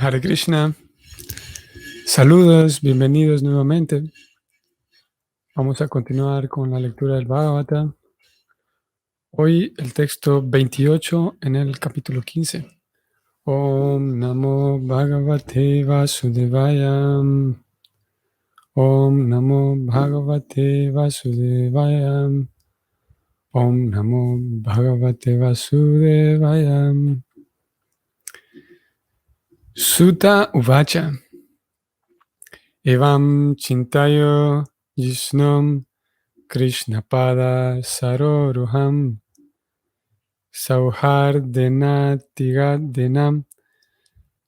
Hare Krishna, saludos, bienvenidos nuevamente. Vamos a continuar con la lectura del Bhagavata. Hoy el texto 28 en el capítulo 15. Om Namo Bhagavate Vasudevaya. Om Namo Bhagavate Vasudevaya. Om Namo Bhagavate Vasudevaya. Sutta Uvacha. Evam Chintayo Yisnom Krishnapada Saroruham Sauhardenatigadenam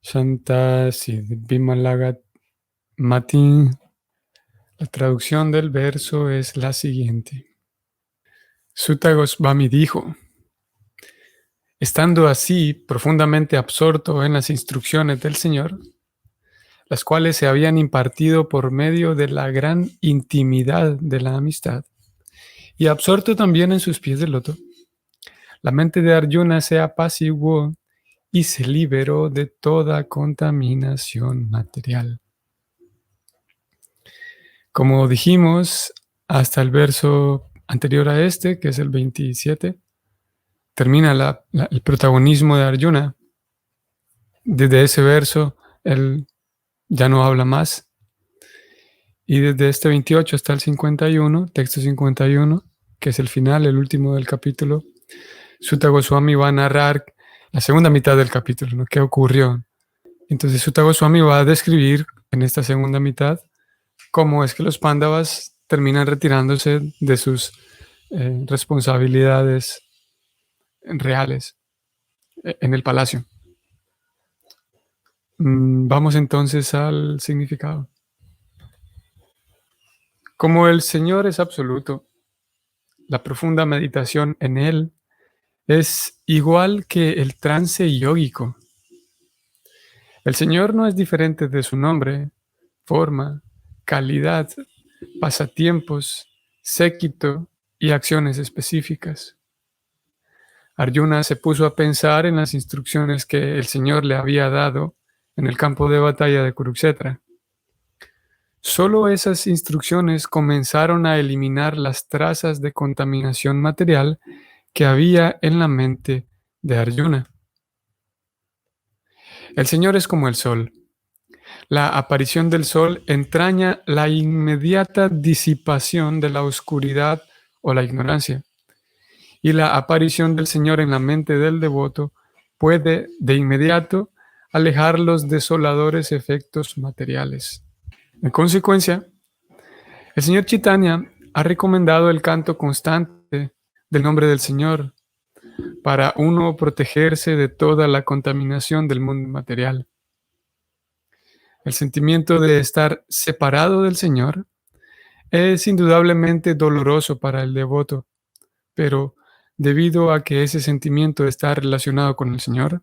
Shanta Siddhimalagat Mati. La traducción del verso es la siguiente. Sutta Goswami dijo: estando así profundamente absorto en las instrucciones del Señor, las cuales se habían impartido por medio de la gran intimidad de la amistad, y absorto también en sus pies de loto, la mente de Arjuna se apaciguó y se liberó de toda contaminación material. Como dijimos, hasta el verso anterior a este, que es el 27, termina el protagonismo de Arjuna. Desde ese verso, él ya no habla más. Y desde este 28 hasta el 51, texto 51, que es el final, el último del capítulo, Sutta Goswami va a narrar la segunda mitad del capítulo, ¿no? ¿Qué ocurrió? Entonces Sutta Goswami va a describir en esta segunda mitad cómo es que los Pándavas terminan retirándose de sus responsabilidades reales en el palacio. Vamos entonces al significado. Como el Señor es absoluto, la profunda meditación en Él es igual que el trance yógico. El Señor no es diferente de su nombre, forma, calidad, pasatiempos, séquito y acciones específicas. Arjuna se puso a pensar en las instrucciones que el Señor le había dado en el campo de batalla de Kurukshetra. Solo esas instrucciones comenzaron a eliminar las trazas de contaminación material que había en la mente de Arjuna. El Señor es como el sol. La aparición del sol entraña la inmediata disipación de la oscuridad o la ignorancia. Y la aparición del Señor en la mente del devoto puede de inmediato alejar los desoladores efectos materiales. En consecuencia, el Señor Chaitanya ha recomendado el canto constante del nombre del Señor para uno protegerse de toda la contaminación del mundo material. El sentimiento de estar separado del Señor es indudablemente doloroso para el devoto, pero debido a que ese sentimiento está relacionado con el Señor,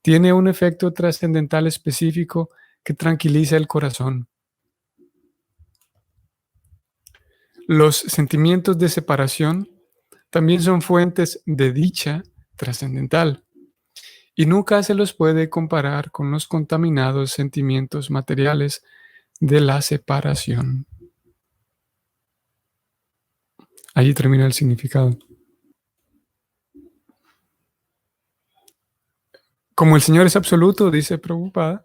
tiene un efecto trascendental específico que tranquiliza el corazón. Los sentimientos de separación también son fuentes de dicha trascendental y nunca se los puede comparar con los contaminados sentimientos materiales de la separación. Allí termina el significado. Como el Señor es absoluto, dice Prabhupada,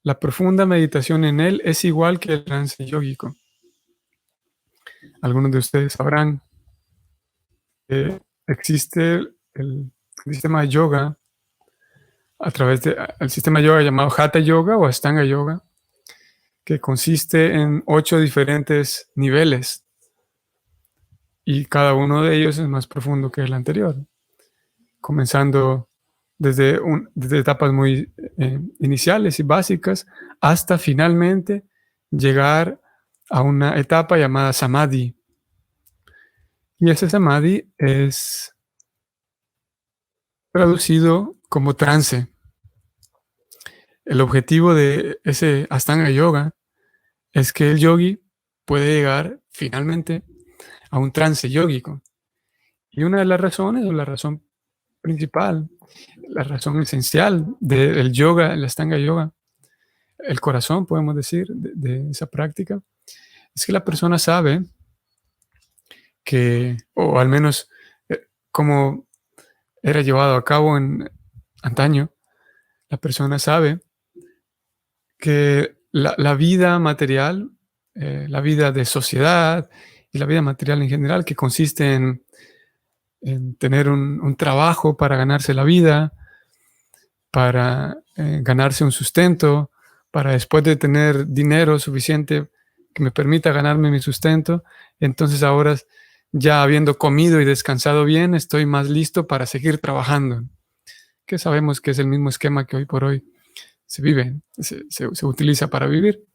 la profunda meditación en Él es igual que el trance yógico. Algunos de ustedes sabrán que existe el sistema de yoga a través del sistema de yoga llamado Hatha Yoga o Ashtanga Yoga, que consiste en 8 diferentes niveles y cada uno de ellos es más profundo que el anterior, comenzando desde etapas muy iniciales y básicas hasta finalmente llegar a una etapa llamada Samadhi. Y ese Samadhi es traducido como trance. El objetivo de ese Ashtanga Yoga es que el yogi puede llegar finalmente a un trance yógico. Y una de las razones, o la razón principal, la razón esencial del yoga, el Ashtanga Yoga, el corazón, podemos decir, de esa práctica, es que la persona sabe que, o al menos como era llevado a cabo en antaño, la persona sabe que la vida material, la vida de sociedad y la vida material en general, que consiste en tener un trabajo para ganarse la vida, para ganarse un sustento, para después de tener dinero suficiente que me permita ganarme mi sustento, entonces ahora ya habiendo comido y descansado bien, estoy más listo para seguir trabajando, que sabemos que es el mismo esquema que hoy por hoy se vive, se utiliza para vivir.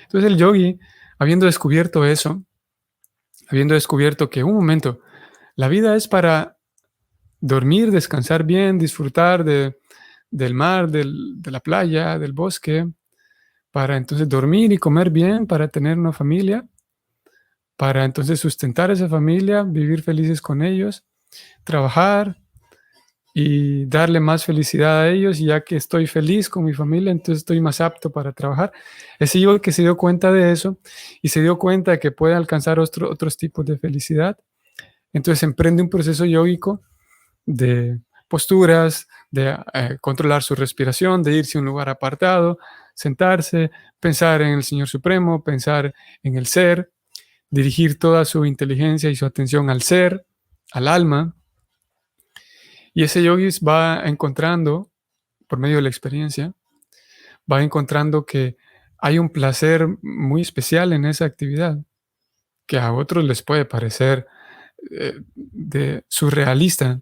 Entonces el yogi, habiendo descubierto eso, habiendo descubierto que un momento, la vida es para dormir, descansar bien, disfrutar del mar, de la playa, del bosque, para entonces dormir y comer bien, para tener una familia, para entonces sustentar a esa familia, vivir felices con ellos, trabajar y darle más felicidad a ellos, y ya que estoy feliz con mi familia, entonces estoy más apto para trabajar. Ese yogi que se dio cuenta de eso y se dio cuenta de que puede alcanzar otros tipos de felicidad, entonces emprende un proceso yógico de posturas, de controlar su respiración, de irse a un lugar apartado, sentarse, pensar en el Señor Supremo, pensar en el ser, dirigir toda su inteligencia y su atención al ser, al alma. Y ese yogi va encontrando, por medio de la experiencia, va encontrando que hay un placer muy especial en esa actividad, que a otros les puede parecer de surrealista.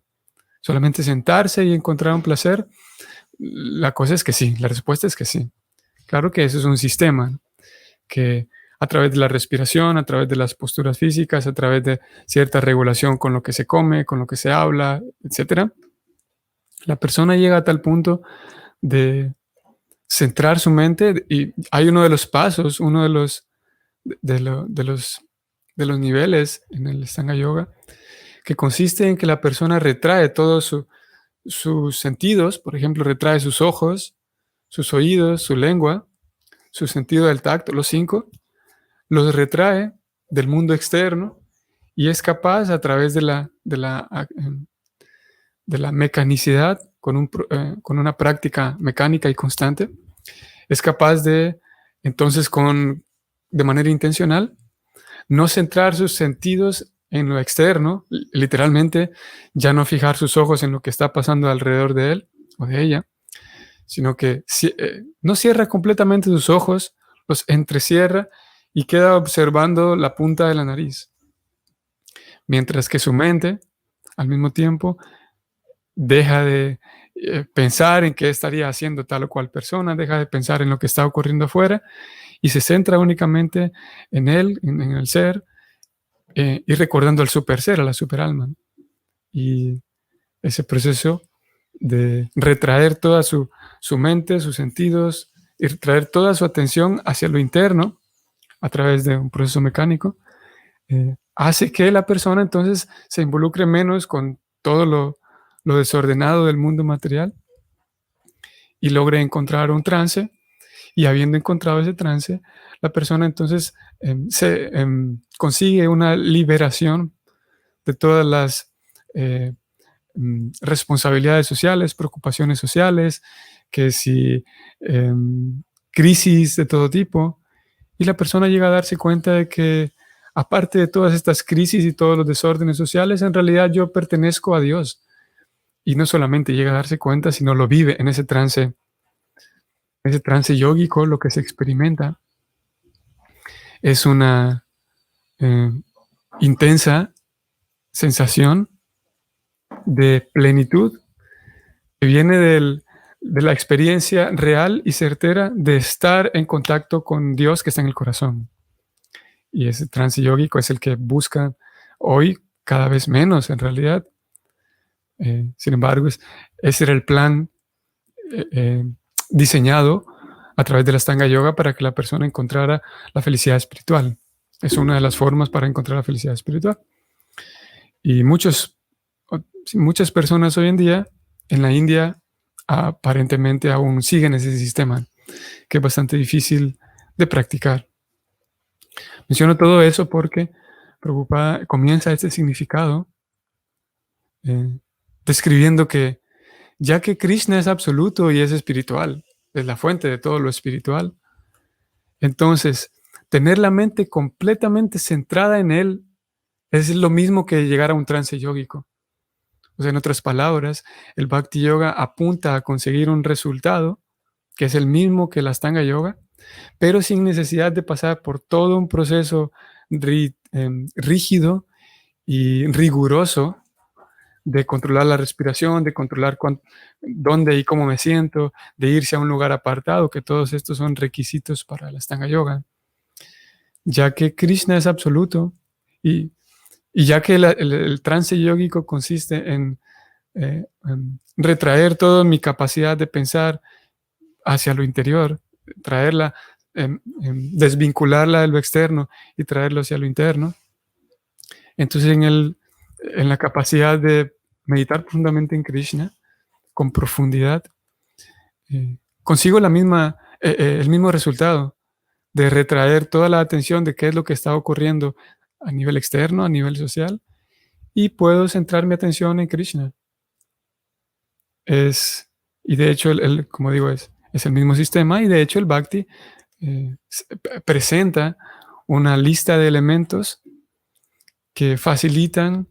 Solamente sentarse y encontrar un placer. La cosa es que sí, la respuesta es que sí. Claro que eso es un sistema que a través de la respiración, a través de las posturas físicas, a través de cierta regulación con lo que se come, con lo que se habla, etcétera, la persona llega a tal punto de centrar su mente, y hay uno de los pasos, uno de los niveles en el Ashtanga Yoga, que consiste en que la persona retrae todos sus sentidos, por ejemplo, retrae sus ojos, sus oídos, su lengua, su sentido del tacto, los 5, los retrae del mundo externo y es capaz, a través de la mecanicidad, con una práctica mecánica y constante, es capaz de, entonces, de manera intencional, no centrar sus sentidos en lo externo, literalmente, ya no fijar sus ojos en lo que está pasando alrededor de él o de ella, sino que no cierra completamente sus ojos, los entrecierra y queda observando la punta de la nariz, mientras que su mente, al mismo tiempo, deja de pensar en qué estaría haciendo tal o cual persona, deja de pensar en lo que está ocurriendo afuera y se centra únicamente en él, en el ser, y recordando al super ser, a la superalma. Y ese proceso de retraer toda su mente, sus sentidos, y traer toda su atención hacia lo interno a través de un proceso mecánico, hace que la persona entonces se involucre menos con todo lo desordenado del mundo material y logre encontrar un trance. Y habiendo encontrado ese trance, la persona entonces consigue una liberación de todas las responsabilidades sociales, preocupaciones sociales, que si crisis de todo tipo, y la persona llega a darse cuenta de que, aparte de todas estas crisis y todos los desórdenes sociales, en realidad yo pertenezco a Dios. Y no solamente llega a darse cuenta, sino lo vive en ese trance yógico. Lo que se experimenta es una intensa sensación de plenitud que viene de la experiencia real y certera de estar en contacto con Dios que está en el corazón. Y ese trance yógico es el que busca hoy cada vez menos, en realidad. Sin embargo, ese era el plan diseñado a través de la Ashtanga Yoga para que la persona encontrara la felicidad espiritual. Es una de las formas para encontrar la felicidad espiritual. Y muchas personas hoy en día en la India aparentemente aún siguen ese sistema, que es bastante difícil de practicar. Menciono todo eso porque Prabhupada comienza este significado eh, describiendo que ya que Krishna es absoluto y es espiritual, es la fuente de todo lo espiritual, entonces tener la mente completamente centrada en él es lo mismo que llegar a un trance yógico. O sea, en otras palabras, el Bhakti Yoga apunta a conseguir un resultado que es el mismo que la Astanga Yoga, pero sin necesidad de pasar por todo un proceso rígido y riguroso de controlar la respiración, de controlar dónde y cómo me siento, de irse a un lugar apartado, que todos estos son requisitos para la Astanga Yoga. Ya que Krishna es absoluto y, y ya que el trance yógico consiste en retraer toda mi capacidad de pensar hacia lo interior, traerla, desvincularla de lo externo y traerlo hacia lo interno. Entonces, en la capacidad de meditar profundamente en Krishna, con profundidad, consigo el mismo resultado de retraer toda la atención de qué es lo que está ocurriendo a nivel externo, a nivel social, y puedo centrar mi atención en Krishna. Y de hecho, como digo, es el mismo sistema, y de hecho el Bhakti presenta una lista de elementos que facilitan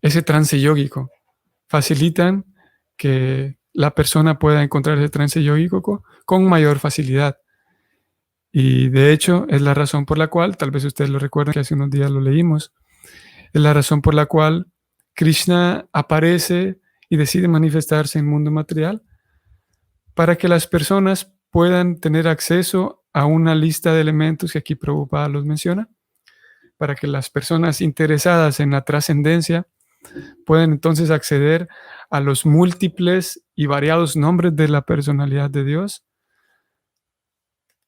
ese trance yógico, facilitan que la persona pueda encontrar ese trance yógico con mayor facilidad. Y de hecho es la razón por la cual, tal vez ustedes lo recuerdan que hace unos días lo leímos, es la razón por la cual Krishna aparece y decide manifestarse en el mundo material para que las personas puedan tener acceso a una lista de elementos que aquí Prabhupada los menciona, para que las personas interesadas en la trascendencia puedan entonces acceder a los múltiples y variados nombres de la personalidad de Dios,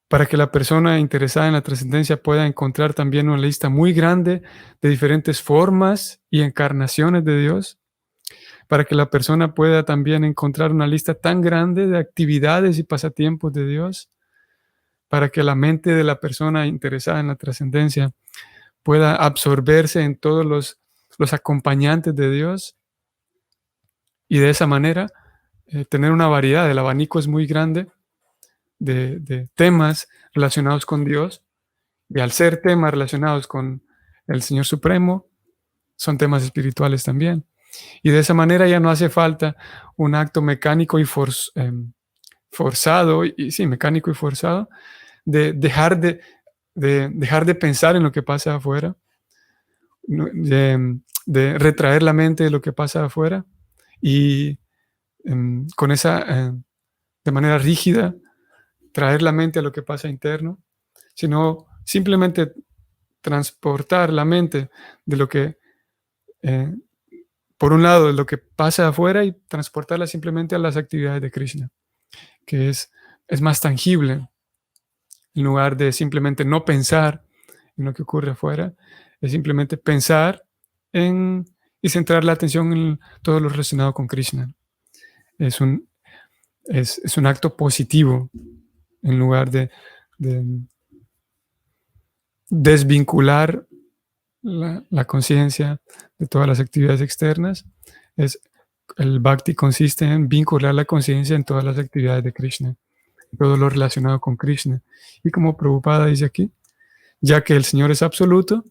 para que la persona interesada en la trascendencia pueda encontrar también una lista muy grande de diferentes formas y encarnaciones de Dios, para que la persona pueda también encontrar una lista tan grande de actividades y pasatiempos de Dios, para que la mente de la persona interesada en la trascendencia pueda absorberse en todos los acompañantes de Dios, y de esa manera tener una variedad. El abanico es muy grande de temas relacionados con Dios, y al ser temas relacionados con el Señor Supremo, son temas espirituales también. Y de esa manera ya no hace falta un acto mecánico y forzado, mecánico y forzado, de dejar de pensar en lo que pasa afuera, de retraer la mente de lo que pasa afuera, y con de manera rígida, traer la mente a lo que pasa interno, sino simplemente transportar la mente de lo que, por un lado, de lo que pasa afuera, y transportarla simplemente a las actividades de Krishna, que es más tangible, en lugar de simplemente no pensar en lo que ocurre afuera, es simplemente pensar y centrar la atención en todo lo relacionado con Krishna. Es un acto positivo, en lugar de desvincular la conciencia de todas las actividades externas. El bhakti consiste en vincular la conciencia en todas las actividades de Krishna, todo lo relacionado con Krishna. Y como Prabhupada dice aquí, ya que el Señor es absoluto,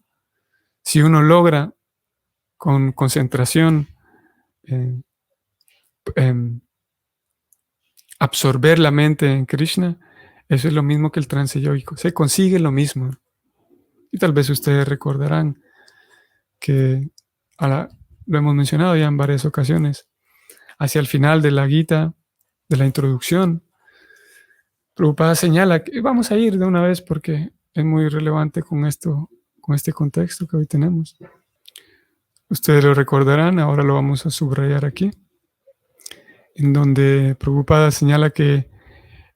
si uno logra con concentración absorber la mente en Krishna, eso es lo mismo que el trance yógico. Se consigue lo mismo. Y tal vez ustedes recordarán que lo hemos mencionado ya en varias ocasiones. Hacia el final de la Gita, de la introducción, Prabhupada señala que vamos a ir de una vez porque es muy relevante con este contexto que hoy tenemos. Ustedes lo recordarán, ahora lo vamos a subrayar aquí, en donde Prabhupada señala que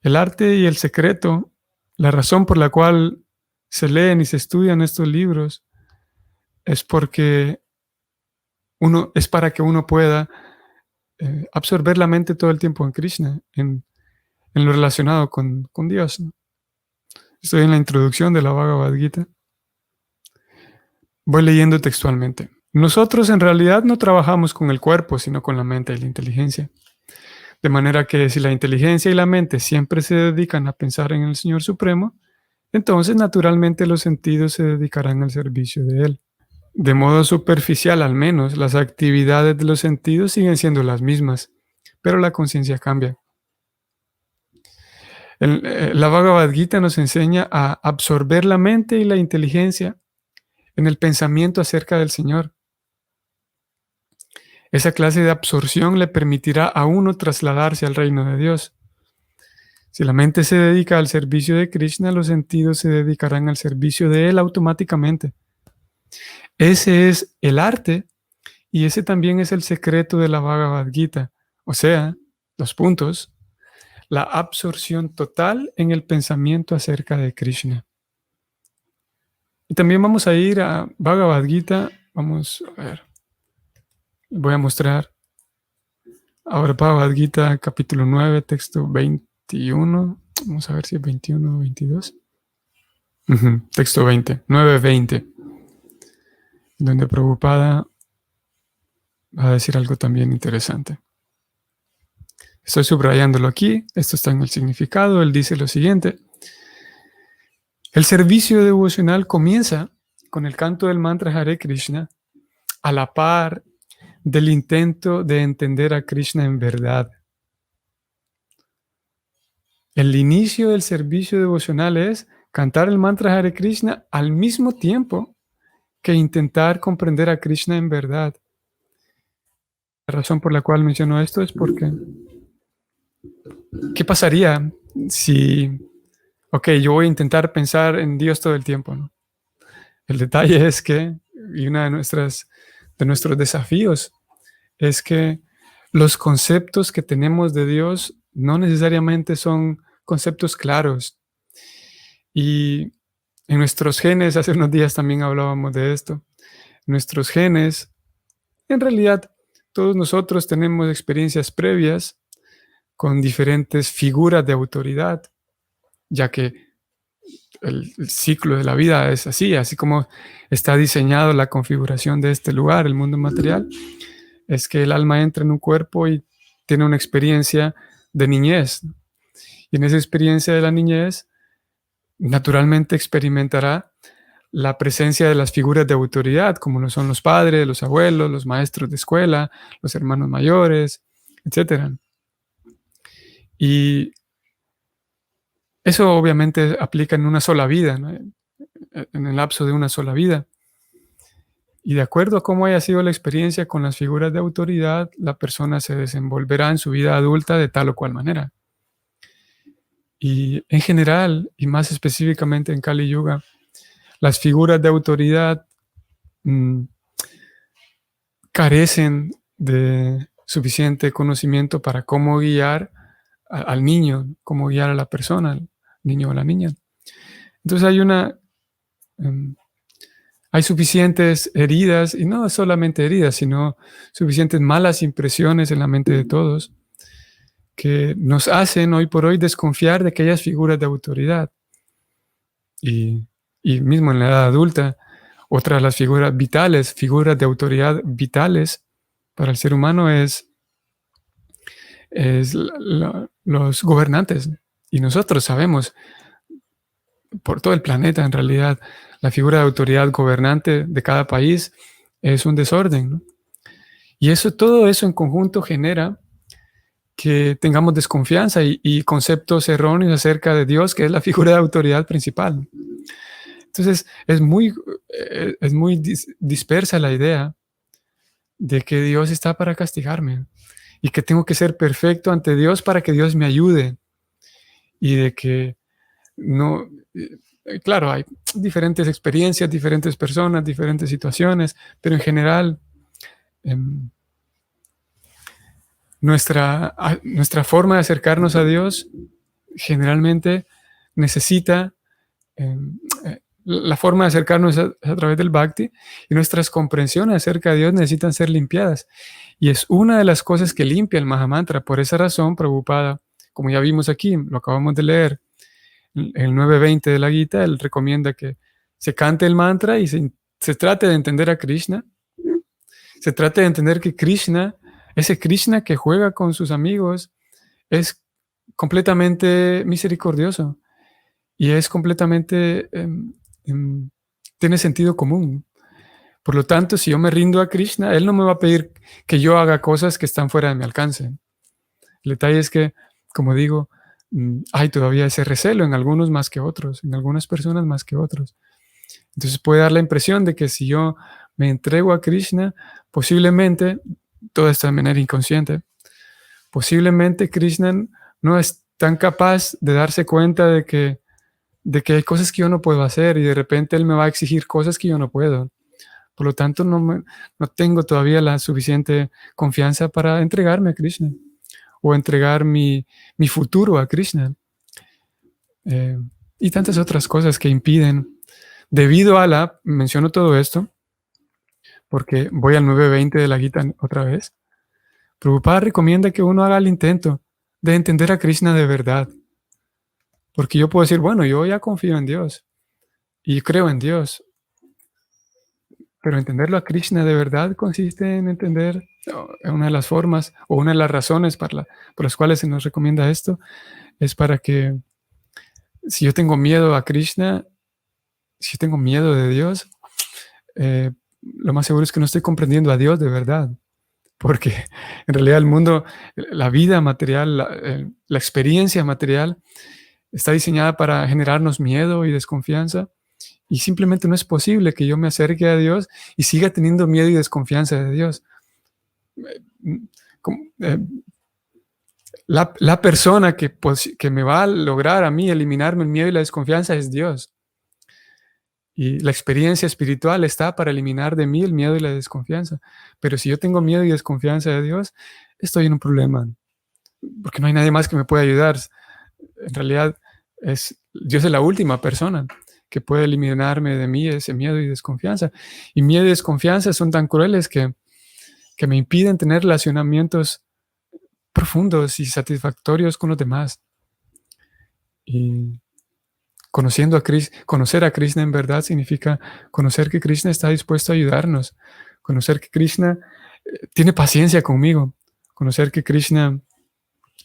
el arte y el secreto, la razón por la cual se leen y se estudian estos libros, es para que uno pueda absorber la mente todo el tiempo en Krishna, en en lo relacionado con Dios, ¿no? Estoy en la introducción de la Bhagavad Gita. Voy leyendo textualmente. Nosotros en realidad no trabajamos con el cuerpo, sino con la mente y la inteligencia. De manera que si la inteligencia y la mente siempre se dedican a pensar en el Señor Supremo, entonces naturalmente los sentidos se dedicarán al servicio de Él. De modo superficial al menos, las actividades de los sentidos siguen siendo las mismas, pero la conciencia cambia. La Bhagavad Gita nos enseña a absorber la mente y la inteligencia en el pensamiento acerca del Señor. Esa clase de absorción le permitirá a uno trasladarse al reino de Dios. Si la mente se dedica al servicio de Krishna, los sentidos se dedicarán al servicio de Él automáticamente. Ese es el arte y ese también es el secreto de la Bhagavad Gita. O sea, los puntos, la absorción total en el pensamiento acerca de Krishna. Y también vamos a ir a Bhagavad Gita. Vamos a ver. Voy a mostrar ahora Bhagavad Gita, capítulo 9, texto 21. Vamos a ver si es 21 o 22. Texto 20, 9:20. Donde Prabhupada va a decir algo también interesante. Estoy subrayándolo aquí. Esto está en el significado. Él dice lo siguiente. El servicio devocional comienza con el canto del mantra Hare Krishna a la par del intento de entender a Krishna en verdad. El inicio del servicio devocional es cantar el mantra Hare Krishna al mismo tiempo que intentar comprender a Krishna en verdad. La razón por la cual menciono esto es porque ¿qué pasaría si, yo voy a intentar pensar en Dios todo el tiempo, ¿no? El detalle es que, y uno de nuestros desafíos es que los conceptos que tenemos de Dios no necesariamente son conceptos claros. Y en nuestros genes, hace unos días también hablábamos de esto, nuestros genes, en realidad todos nosotros tenemos experiencias previas con diferentes figuras de autoridad, ya que el ciclo de la vida es así como está diseñado la configuración de este lugar, el mundo material, es que el alma entra en un cuerpo y tiene una experiencia de niñez. Y en esa experiencia de la niñez, naturalmente experimentará la presencia de las figuras de autoridad, como lo son los padres, los abuelos, los maestros de escuela, los hermanos mayores, etc. Y eso obviamente aplica en una sola vida, ¿no? En el lapso de una sola vida. Y de acuerdo a cómo haya sido la experiencia con las figuras de autoridad, la persona se desenvolverá en su vida adulta de tal o cual manera. Y en general, y más específicamente en Kali Yuga, las figuras de autoridad carecen de suficiente conocimiento para cómo guiar al niño, cómo guiar a la persona, al niño o la niña. Entonces hay suficientes heridas, y no solamente heridas, sino suficientes malas impresiones en la mente de todos, que nos hacen hoy por hoy desconfiar de aquellas figuras de autoridad. Y mismo en la edad adulta, otra de las figuras vitales, figuras de autoridad vitales para el ser humano es los gobernantes. Y nosotros sabemos, por todo el planeta en realidad, la figura de autoridad gobernante de cada país es un desorden, ¿no? Y todo eso en conjunto genera que tengamos desconfianza y conceptos erróneos acerca de Dios, que es la figura de autoridad principal. Entonces, es muy dispersa la idea de que Dios está para castigarme y que tengo que ser perfecto ante Dios para que Dios me ayude. Y de que no, claro, hay diferentes experiencias, diferentes personas, diferentes situaciones, pero en general nuestra forma de acercarnos a Dios generalmente necesita, la forma de acercarnos a través del Bhakti, y nuestras comprensiones acerca de Dios necesitan ser limpiadas. Y es una de las cosas que limpia el Mahamantra. Por esa razón, Prabhupada, como ya vimos aquí, lo acabamos de leer, el 9.20 de la Gita, él recomienda que se cante el mantra y se trate de entender a Krishna. Se trata de entender que Krishna, ese Krishna que juega con sus amigos, es completamente misericordioso y es completamente, tiene sentido común. Por lo tanto, si yo me rindo a Krishna, Él no me va a pedir que yo haga cosas que están fuera de mi alcance. El detalle es que, como digo, hay todavía ese recelo en algunos más que otros, en algunas personas más que otros. Entonces puede dar la impresión de que si yo me entrego a Krishna, posiblemente, todo esto de manera inconsciente, posiblemente Krishna no es tan capaz de darse cuenta de que hay cosas que yo no puedo hacer y de repente Él me va a exigir cosas que yo no puedo. Por lo tanto, no tengo todavía la suficiente confianza para entregarme a Krishna o entregar mi futuro a Krishna. Y tantas otras cosas que impiden. Debido a menciono todo esto, porque voy al 9.20 de la Gita otra vez. Prabhupada recomienda que uno haga el intento de entender a Krishna de verdad. Porque yo puedo decir, bueno, yo ya confío en Dios y creo en Dios. Pero entenderlo a Krishna de verdad consiste en entender una de las formas o una de las razones por las cuales se nos recomienda esto, es para que si yo tengo miedo a Krishna, si yo tengo miedo de Dios, lo más seguro es que no estoy comprendiendo a Dios de verdad. Porque en realidad el mundo, la vida material, la experiencia material está diseñada para generarnos miedo y desconfianza. Y simplemente no es posible que yo me acerque a Dios y siga teniendo miedo y desconfianza de Dios. La persona que me va a lograr a mí eliminarme el miedo y la desconfianza es Dios. Y la experiencia espiritual está para eliminar de mí el miedo y la desconfianza. Pero si yo tengo miedo y desconfianza de Dios, estoy en un problema. Porque no hay nadie más que me pueda ayudar. En realidad, Dios es la última persona que puede eliminarme de mí ese miedo y desconfianza. Y miedo y desconfianza son tan crueles que me impiden tener relacionamientos profundos y satisfactorios con los demás. Y conocer a Krishna en verdad significa conocer que Krishna está dispuesto a ayudarnos, conocer que Krishna tiene paciencia conmigo, conocer que Krishna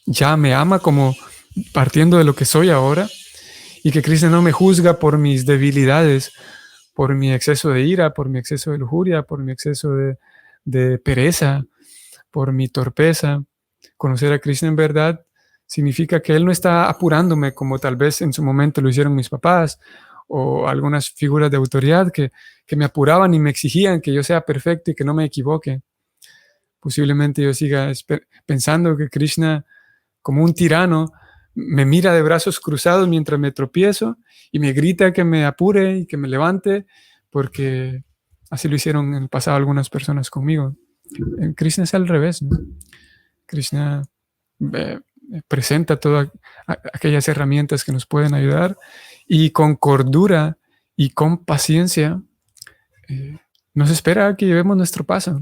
ya me ama como partiendo de lo que soy ahora y que Krishna no me juzga por mis debilidades, por mi exceso de ira, por mi exceso de lujuria, por mi exceso de pereza, por mi torpeza. Conocer a Krishna en verdad significa que Él no está apurándome como tal vez en su momento lo hicieron mis papás o algunas figuras de autoridad que me apuraban y me exigían que yo sea perfecto y que no me equivoque. Posiblemente yo siga pensando que Krishna, como un tirano, me mira de brazos cruzados mientras me tropiezo y me grita que me apure y que me levante, porque así lo hicieron en el pasado algunas personas conmigo. Krishna es al revés, ¿no? Krishna presenta todas aquellas herramientas que nos pueden ayudar y con cordura y con paciencia nos espera a que llevemos nuestro paso,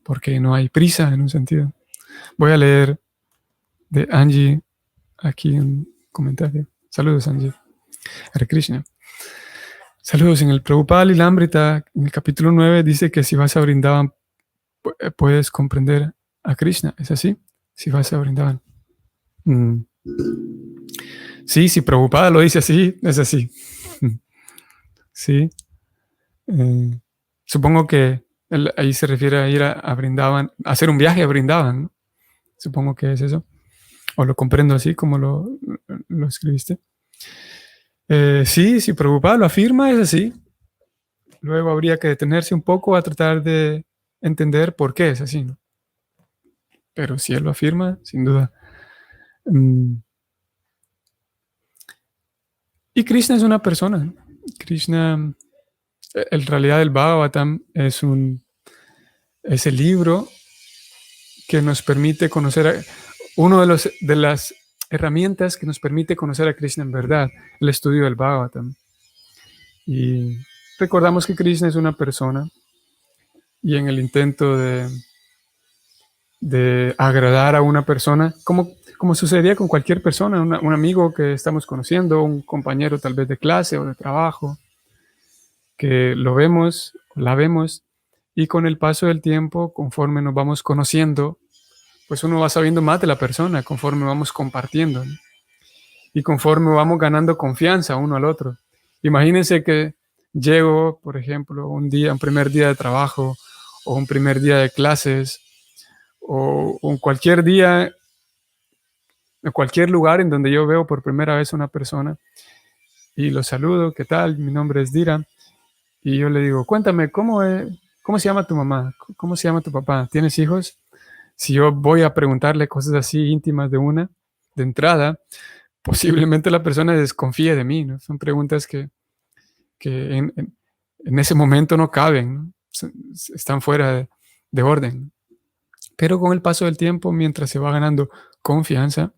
porque no hay prisa en un sentido. Voy a leer de Angie aquí un comentario. Saludos, Angie. Hare Krishna. Saludos. En el Prabhupada Lilamrita, en el capítulo 9, dice que si vas a Vrindavan puedes comprender a Krishna. ¿Es así? Si vas a Vrindavan. Sí, si Prabhupada lo dice así, es así. Sí. Supongo que ahí se refiere a ir a Vrindavan, a hacer un viaje a Vrindavan, ¿no? Supongo que es eso. O lo comprendo así como lo escribiste. Sí, si Prabhupada lo afirma, es así. Luego habría que detenerse un poco a tratar de entender por qué es así, ¿no? Pero si él lo afirma, sin duda. Y Krishna es una persona. Krishna, en realidad el Bhagavatam es el libro que nos permite conocer uno de las herramientas que nos permite conocer a Krishna en verdad, el estudio del Bhagavatam. Y recordamos que Krishna es una persona y en el intento de agradar a una persona, como como sucedería con cualquier persona, un amigo que estamos conociendo, un compañero tal vez de clase o de trabajo, que lo vemos, la vemos, y con el paso del tiempo, conforme nos vamos conociendo, pues uno va sabiendo más de la persona, conforme vamos compartiendo, ¿no? Y conforme vamos ganando confianza uno al otro. Imagínense que llego, por ejemplo, un primer día de trabajo, o un primer día de clases, o un cualquier día, en cualquier lugar en donde yo veo por primera vez a una persona y lo saludo, ¿qué tal? Mi nombre es Dira. Y yo le digo, cuéntame, ¿cómo se llama tu mamá? ¿Cómo se llama tu papá? ¿Tienes hijos? Si yo voy a preguntarle cosas así íntimas de entrada, posiblemente la persona desconfíe de mí, ¿no? Son preguntas que en ese momento no caben, ¿no? Están fuera de orden. Pero con el paso del tiempo, mientras se va ganando confianza,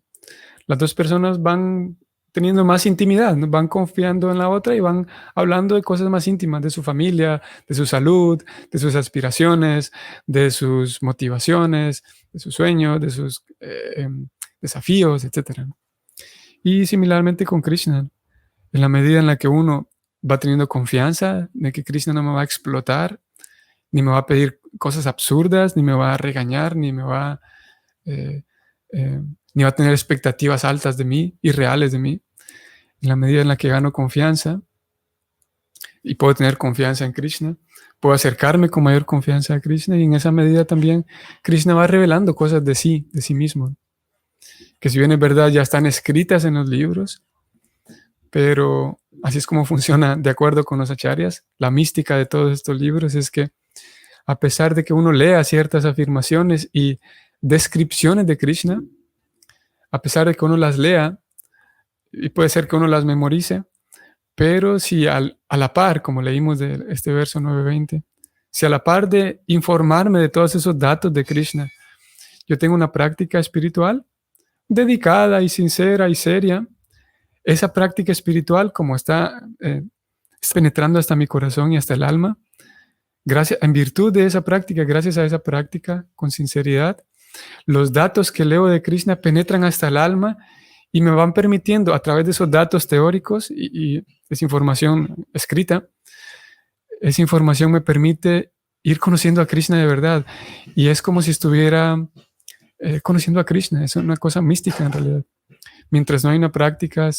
las dos personas van teniendo más intimidad, ¿no? Van confiando en la otra y van hablando de cosas más íntimas, de su familia, de su salud, de sus aspiraciones, de sus motivaciones, de sus sueños, de sus desafíos, etc. Y similarmente con Krishna, en la medida en la que uno va teniendo confianza de que Krishna no me va a explotar, ni me va a pedir cosas absurdas, ni me va a regañar, eh, ni va a tener expectativas altas de mí, irreales de mí. En la medida en la que gano confianza y puedo tener confianza en Krishna, puedo acercarme con mayor confianza a Krishna, y en esa medida también Krishna va revelando cosas de sí mismo, que si bien es verdad ya están escritas en los libros, pero así es como funciona de acuerdo con los acharyas. La mística de todos estos libros es que a pesar de que uno lea ciertas afirmaciones y descripciones de Krishna, a pesar de que uno las lea, y puede ser que uno las memorice, pero si a la par, como leímos de este verso 9:20, si a la par de informarme de todos esos datos de Krishna, yo tengo una práctica espiritual dedicada y sincera y seria, esa práctica espiritual, como está penetrando hasta mi corazón y hasta el alma, en virtud de esa práctica, gracias a esa práctica con sinceridad, los datos que leo de Krishna penetran hasta el alma y me van permitiendo, a través de esos datos teóricos y esa información escrita, esa información me permite ir conociendo a Krishna de verdad. Y es como si estuviera conociendo a Krishna. Es una cosa mística en realidad. Mientras no hay una práctica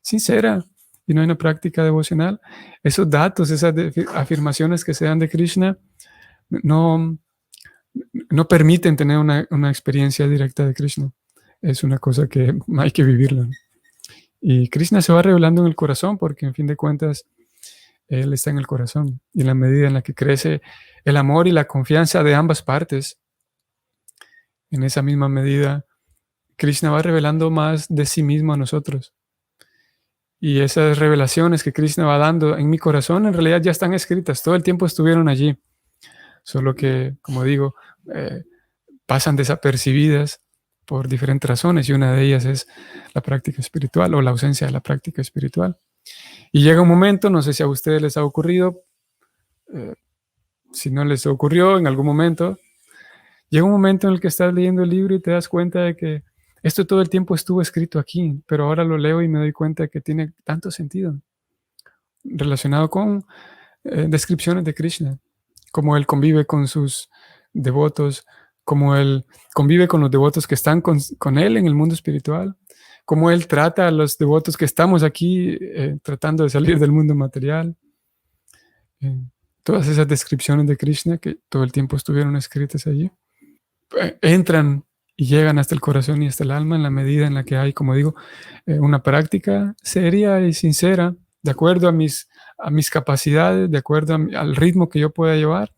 sincera y no hay una práctica devocional, esos datos, esas afirmaciones que se dan de Krishna no permiten tener una experiencia directa de Krishna. Es una cosa que hay que vivirla. Y Krishna se va revelando en el corazón porque, en fin de cuentas, Él está en el corazón. Y en la medida en la que crece el amor y la confianza de ambas partes, en esa misma medida, Krishna va revelando más de sí mismo a nosotros. Y esas revelaciones que Krishna va dando en mi corazón, en realidad ya están escritas. Todo el tiempo estuvieron allí. Solo que, como digo, pasan desapercibidas por diferentes razones, y una de ellas es la práctica espiritual o la ausencia de la práctica espiritual. Y llega un momento, no sé si a ustedes les ha ocurrido, si no les ocurrió en algún momento, llega un momento en el que estás leyendo el libro y te das cuenta de que esto todo el tiempo estuvo escrito aquí, pero ahora lo leo y me doy cuenta de que tiene tanto sentido relacionado con descripciones de Krishna, cómo él convive con sus devotos, cómo él convive con los devotos que están con él en el mundo espiritual, cómo él trata a los devotos que estamos aquí tratando de salir del mundo material. Todas esas descripciones de Krishna que todo el tiempo estuvieron escritas allí, entran y llegan hasta el corazón y hasta el alma en la medida en la que hay, como digo, una práctica seria y sincera, de acuerdo a mis capacidades, de acuerdo al ritmo que yo pueda llevar,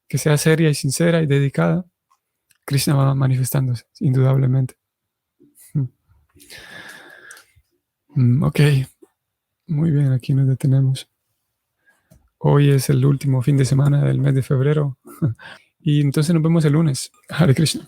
que sea seria y sincera y dedicada. Krishna va manifestándose, indudablemente. Ok, muy bien, aquí nos detenemos. Hoy es el último fin de semana del mes de febrero y entonces nos vemos el lunes. Hare Krishna.